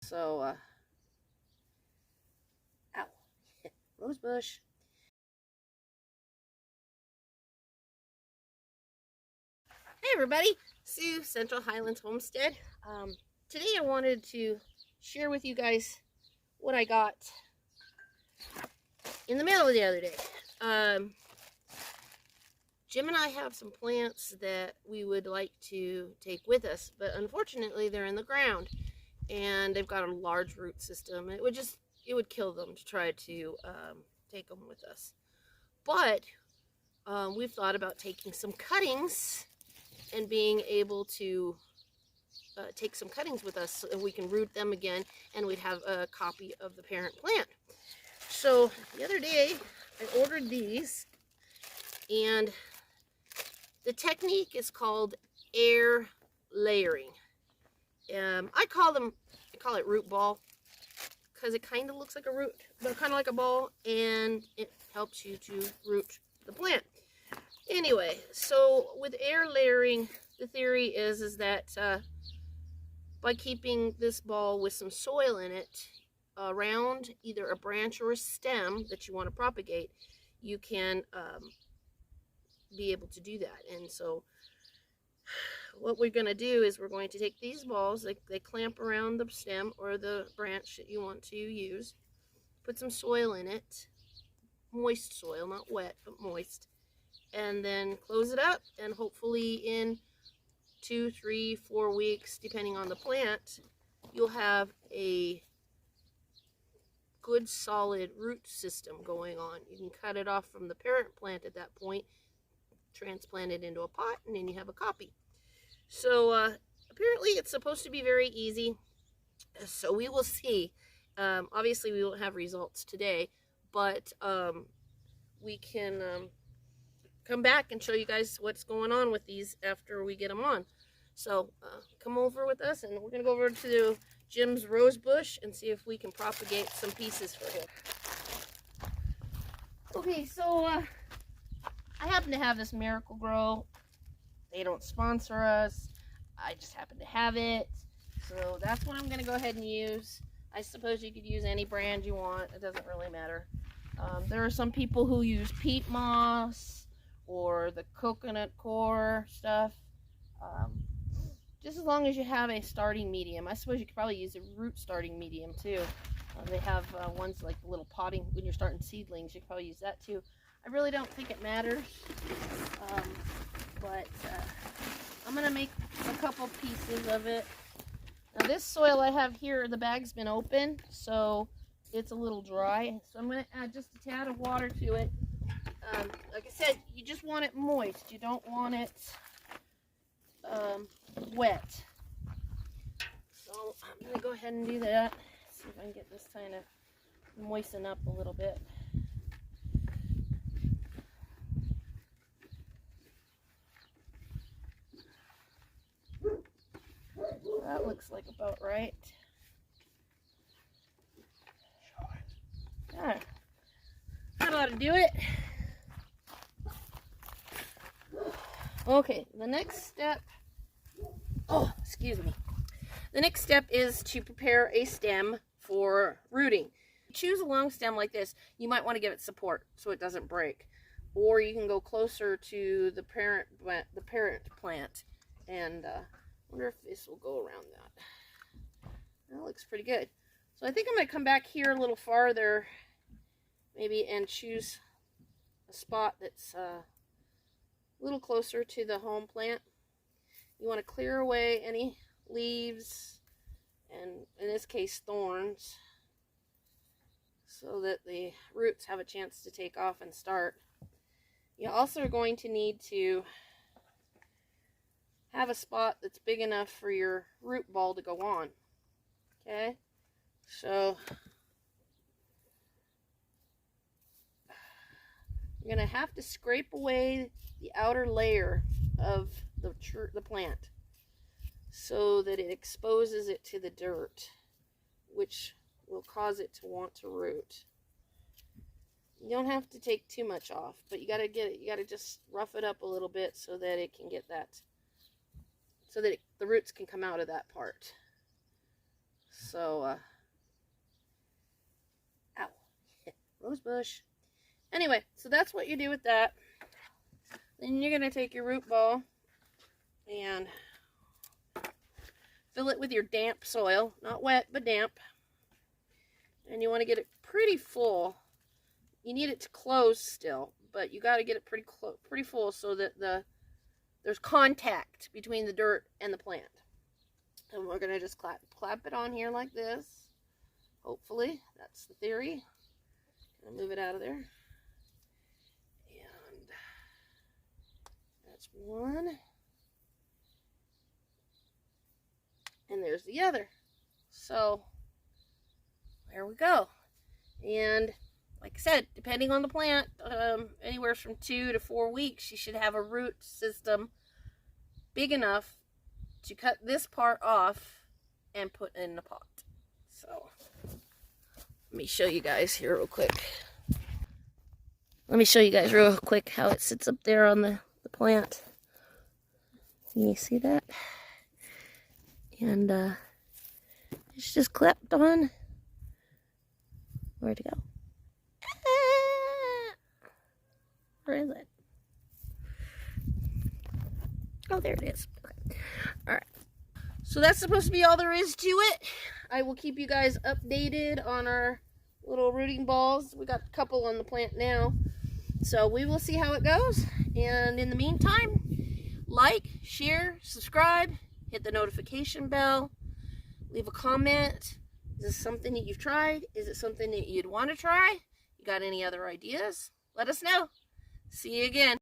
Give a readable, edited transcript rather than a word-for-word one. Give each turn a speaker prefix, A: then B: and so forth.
A: So, ow, rose bush. Hey everybody, Sue, Central Highlands Homestead. Today I wanted to share with you guys what I got in the mail the other day. Jim and I have some plants that we would like to take with us, but unfortunately they're in the ground and they've got a large root system. It would kill them to try to take them with us. But we've thought about taking some cuttings and being able to take some cuttings with us so we can root them again, and we'd have a copy of the parent plant. So the other day I ordered these, and the technique is called air layering. I call it root ball because it kind of looks like a root, but kind of like a ball, and it helps you to root the plant. Anyway, so with air layering, the theory is that by keeping this ball with some soil in it around either a branch or a stem that you want to propagate, you can be able to do that. And so what we're going to do is we're going to take these balls, they clamp around the stem or the branch that you want to use, put some soil in it, moist soil, not wet, but moist, and then close it up, and hopefully in 2, 3, 4 weeks, depending on the plant, you'll have a good solid root system going on. You can cut it off from the parent plant at that point, transplant it into a pot, and then you have a copy. So apparently it's supposed to be very easy, so we will see. Obviously we won't have results today, but we can come back and show you guys what's going on with these after we get them on. So come over with us, and we're going to go over to Jim's rose bush and see if we can propagate some pieces for him. Okay, so I happen to have this Miracle Grow. They don't sponsor us. I just happen to have it. So that's what I'm going to go ahead and use. I suppose you could use any brand you want. It doesn't really matter. There are some people who use peat moss or the coconut core stuff. Just as long as you have a starting medium. I suppose you could probably use a root starting medium too. They have ones like the little potting when you're starting seedlings. You could probably use that too. I really don't think it matters. But I'm going to make a couple pieces of it. Now this soil I have here, the bag's been open, so it's a little dry. So I'm going to add just a tad of water to it. Like I said, you just want it moist. You don't want it wet. So I'm going to go ahead and do that. See if I can get this kind of moisten up a little bit. That looks like about right. That ought to do it. Okay, the next step, the next step is to prepare a stem for rooting. Choose a long stem like this. You might want to give it support so it doesn't break. Or you can go closer to the parent plant, and I wonder if this will go around that. That looks pretty good. So I think I'm going to come back here a little farther, maybe, and choose a spot that's a little closer to the home plant. You want to clear away any leaves, and in this case thorns, so that the roots have a chance to take off and start. You also are going to need to have a spot that's big enough for your root ball to go on. Okay, so you're going to have to scrape away the outer layer of the plant so that it exposes it to the dirt, which will cause it to want to root. You don't have to take too much off, but you got to just rough it up a little bit so that it can get that, so that the roots can come out of that part. So, ow, rose bush. Anyway, so that's what you do with that. Then you're going to take your root ball and fill it with your damp soil. Not wet, but damp. And you want to get it pretty full. You need it to close still, but you got to get it pretty full so that there's contact between the dirt and the plant. And we're going to just clap it on here like this. Hopefully, that's the theory. I'll move it out of there. And that's one. And there's the other. So, there we go. And like I said, depending on the plant, anywhere from 2 to 4 weeks, you should have a root system big enough to cut this part off and put in the pot. So, let me show you guys here real quick. Let me show you guys real quick how it sits up there on the plant. Can you see that? And it's just clapped on. Where'd it go? Where is it? Oh, there it is. Okay. Alright. So that's supposed to be all there is to it. I will keep you guys updated on our little rooting balls. We got a couple on the plant now. So we will see how it goes. And in the meantime, like, share, subscribe, hit the notification bell, leave a comment. Is this something that you've tried? Is it something that you'd want to try? You got any other ideas? Let us know. See you again.